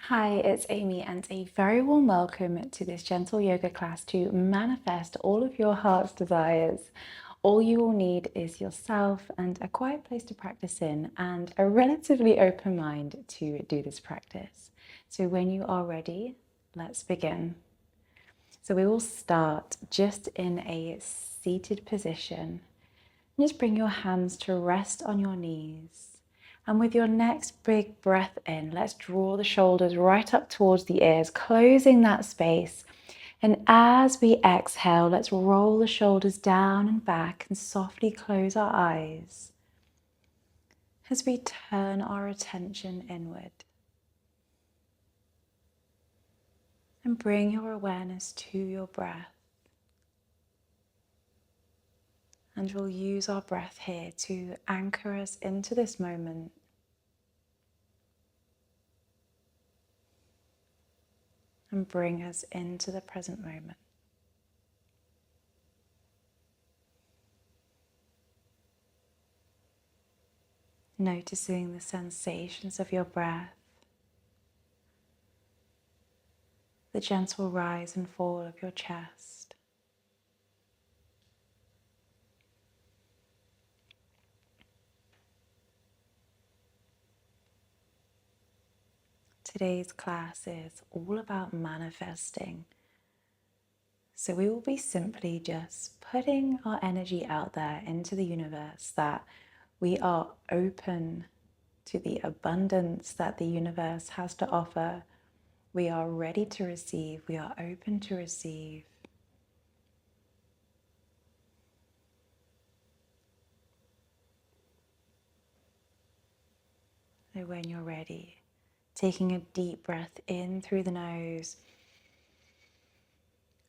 Hi, it's Amy and a very warm welcome to this gentle yoga class to manifest all of your heart's desires. All you will need is yourself and a quiet place to practice in and a relatively open mind to do this practice. So when you are ready, let's begin. So we will start just in a seated position. Just bring your hands to rest on your knees. And with your next big breath in, let's draw the shoulders right up towards the ears, closing that space. And as we exhale, let's roll the shoulders down and back and softly close our eyes as we turn our attention inward. And bring your awareness to your breath. And we'll use our breath here to anchor us into this moment. And bring us into the present moment. Noticing the sensations of your breath, the gentle rise and fall of your chest. Today's class is all about manifesting. So we will be simply just putting our energy out there into the universe that we are open to the abundance that the universe has to offer. We are ready to receive. We are open to receive. So when you're ready, taking a deep breath in through the nose.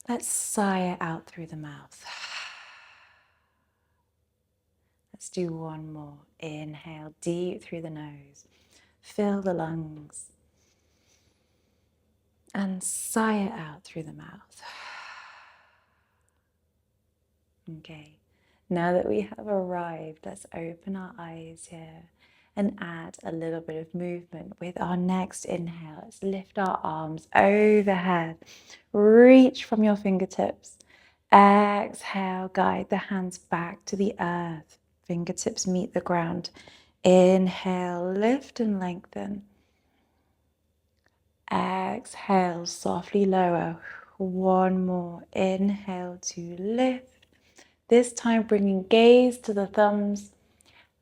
Let's sigh it out through the mouth. Let's do one more. Inhale deep through the nose. Fill the lungs. And sigh it out through the mouth. Okay, now that we have arrived, let's open our eyes here and add a little bit of movement with our next inhale. Let's lift our arms overhead. Reach from your fingertips. Exhale, guide the hands back to the earth. Fingertips meet the ground. Inhale, lift and lengthen. Exhale, softly lower. One more. Inhale to lift. This time bringing gaze to the thumbs.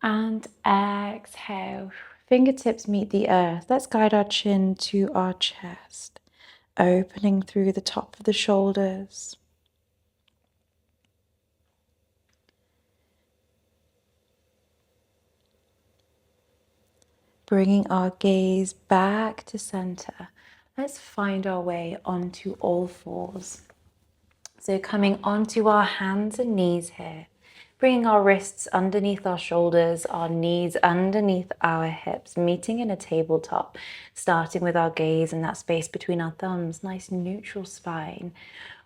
And exhale. Fingertips meet the earth. Let's guide our chin to our chest. Opening through the top of the shoulders. Bringing our gaze back to center. Let's find our way onto all fours. So coming onto our hands and knees here. Bringing our wrists underneath our shoulders, our knees underneath our hips, meeting in a tabletop, starting with our gaze in that space between our thumbs, nice neutral spine.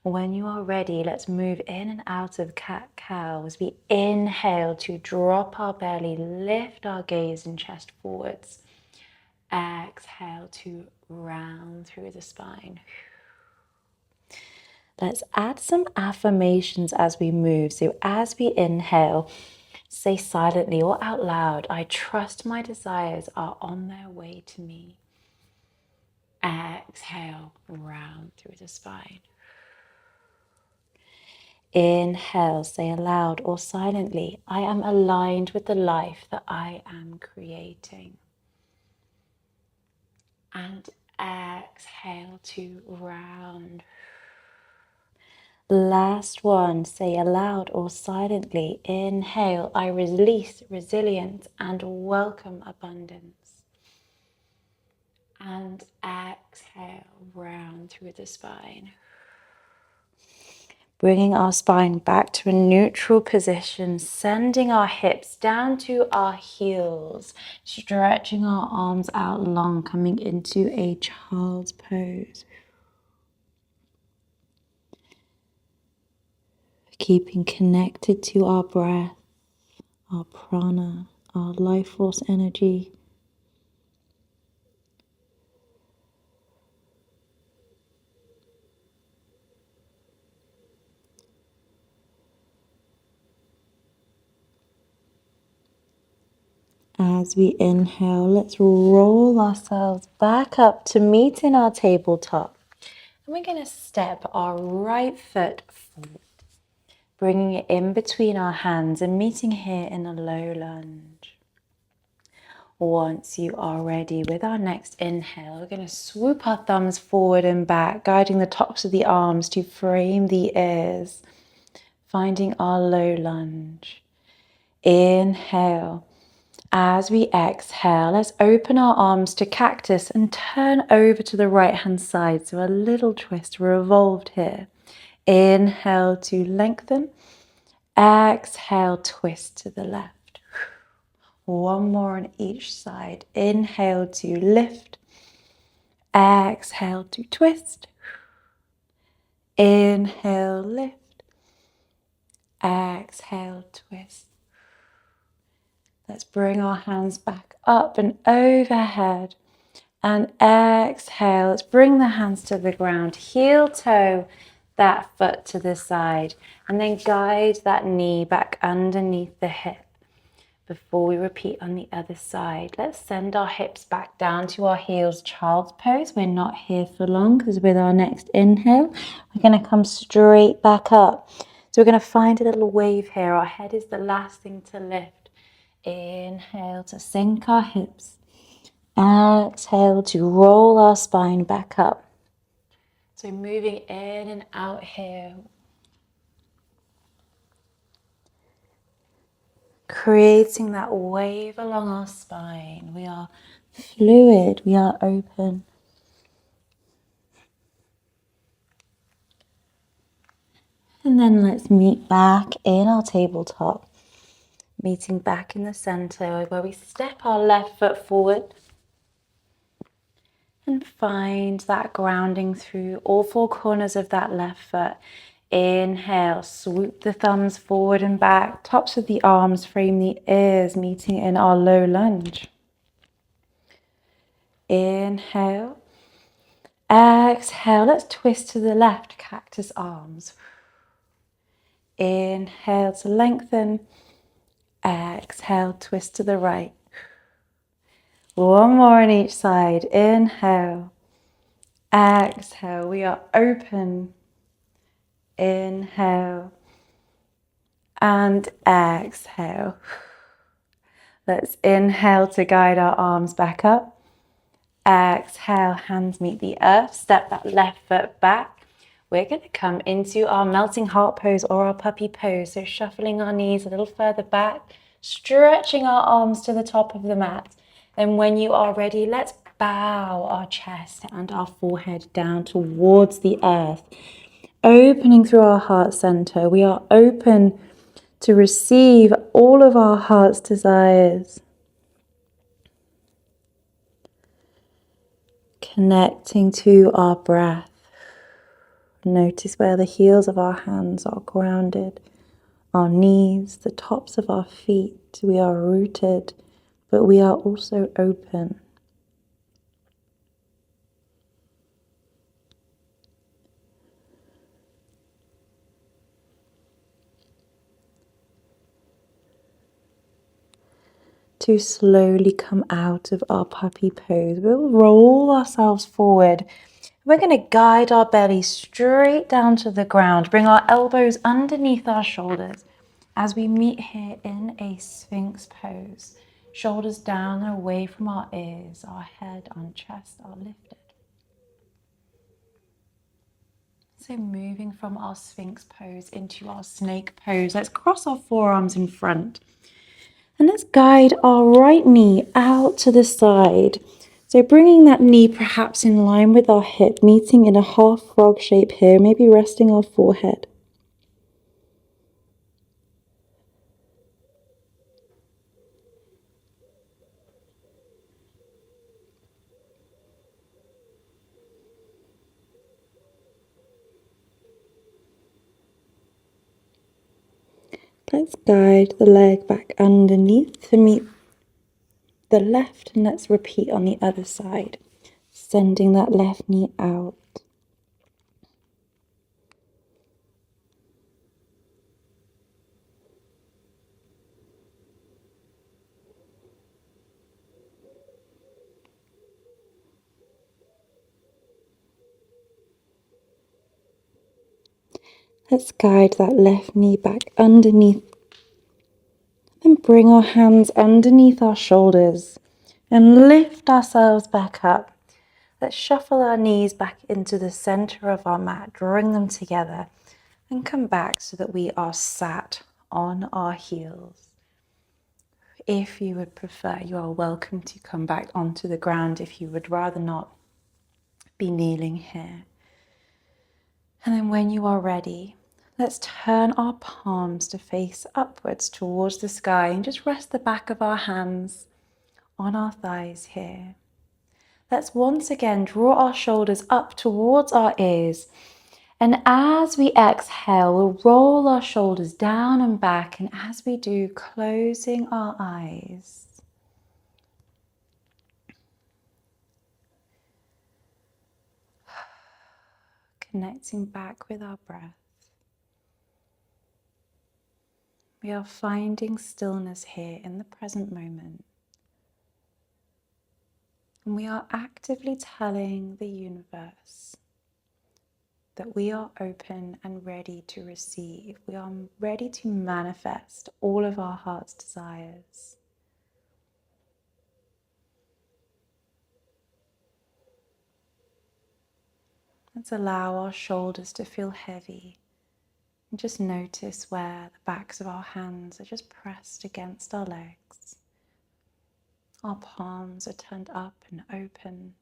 When you are ready, let's move in and out of cat-cow as we inhale to drop our belly, lift our gaze and chest forwards. Exhale to round through the spine. Let's add some affirmations as we move. So as we inhale, say silently or out loud, I trust my desires are on their way to me. Exhale, round through the spine. Inhale, say aloud or silently, I am aligned with the life that I am creating. And exhale to round. Last one, say aloud or silently, inhale, I release resilience and welcome abundance. And exhale, round through the spine. Bringing our spine back to a neutral position, sending our hips down to our heels, stretching our arms out long, coming into a child's pose. Keeping connected to our breath, our prana, our life force energy. As we inhale, let's roll ourselves back up to meet in our tabletop. And we're going to step our right foot forward, bringing it in between our hands and meeting here in a low lunge. Once you are ready with our next inhale, we're going to swoop our thumbs forward and back, guiding the tops of the arms to frame the ears, finding our low lunge. Inhale. As we exhale, let's open our arms to cactus and turn over to the right hand side. So a little twist, revolved here. Inhale to lengthen. Exhale, twist to the left. One more on each side. Inhale to lift. Exhale to twist. Inhale, lift. Exhale, twist. Let's bring our hands back up and overhead. And exhale. Let's bring the hands to the ground. Heel toe that foot to the side. And then guide that knee back underneath the hip. Before we repeat on the other side, let's send our hips back down to our heels, child's pose. We're not here for long because with our next inhale, we're going to come straight back up. So we're going to find a little wave here. Our head is the last thing to lift. Inhale to sink our hips. Exhale to roll our spine back up. So moving in and out here. Creating that wave along our spine. We are fluid, we are open. And then let's meet back in our tabletop. Meeting back in the center where we step our left foot forward and find that grounding through all four corners of that left foot. Inhale, swoop the thumbs forward and back, tops of the arms frame the ears, meeting in our low lunge. Inhale. Exhale, let's twist to the left, cactus arms. Inhale to lengthen. Exhale, twist to the right. One more on each side. Inhale. Exhale, we are open. Inhale. And exhale. Let's inhale to guide our arms back up. Exhale, hands meet the earth. Step that left foot back. We're going to come into our melting heart pose or our puppy pose. So shuffling our knees a little further back, stretching our arms to the top of the mat. Then when you are ready, let's bow our chest and our forehead down towards the earth. Opening through our heart center. We are open to receive all of our heart's desires. Connecting to our breath. Notice where the heels of our hands are grounded, our knees, the tops of our feet. We are rooted, but we are also open. To slowly come out of our puppy pose, we'll roll ourselves forward. We're going to guide our belly straight down to the ground. Bring our elbows underneath our shoulders as we meet here in a Sphinx pose. Shoulders down and away from our ears, our head and chest are lifted. So moving from our Sphinx pose into our snake pose, let's cross our forearms in front. And let's guide our right knee out to the side. So bringing that knee perhaps in line with our hip, meeting in a half frog shape here, maybe resting our forehead. Let's guide the leg back underneath to meet the left, and let's repeat on the other side, sending that left knee out. Let's guide that left knee back underneath and bring our hands underneath our shoulders and lift ourselves back up. Let's shuffle our knees back into the center of our mat, drawing them together, and come back so that we are sat on our heels. If you would prefer, you are welcome to come back onto the ground if you would rather not be kneeling here. And then when you are ready, let's turn our palms to face upwards towards the sky and just rest the back of our hands on our thighs here. Let's once again draw our shoulders up towards our ears. And as we exhale, we'll roll our shoulders down and back. And as we do, closing our eyes. Connecting back with our breath. We are finding stillness here in the present moment. And we are actively telling the universe that we are open and ready to receive. We are ready to manifest all of our heart's desires. Let's allow our shoulders to feel heavy. And just notice where the backs of our hands are just pressed against our legs. Our palms are turned up and open,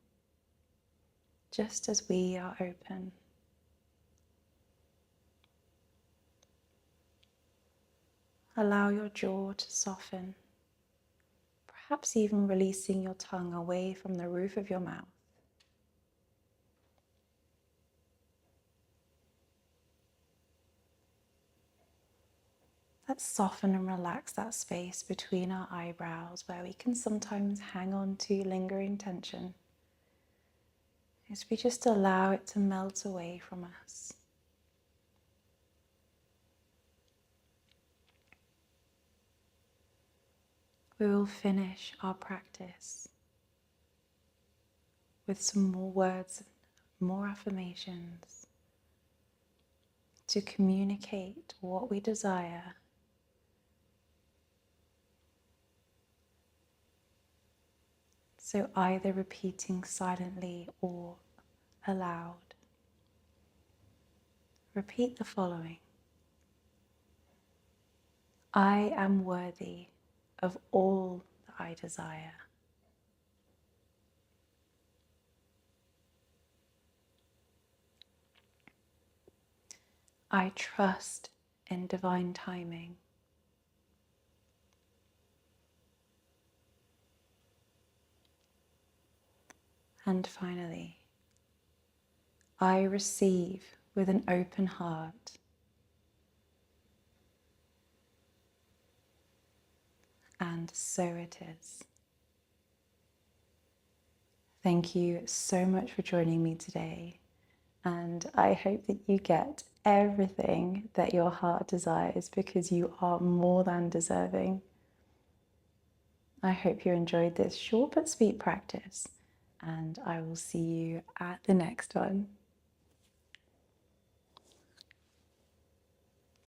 just as we are open. Allow your jaw to soften, perhaps even releasing your tongue away from the roof of your mouth. Let's soften and relax that space between our eyebrows where we can sometimes hang on to lingering tension, as we just allow it to melt away from us. We will finish our practice with some more words, more affirmations to communicate what we desire. So either repeating silently or aloud. Repeat the following. I am worthy of all that I desire. I trust in divine timing. And finally, I receive with an open heart. And so it is. Thank you so much for joining me today. And I hope that you get everything that your heart desires, because you are more than deserving. I hope you enjoyed this short but sweet practice, and I will see you at the next one.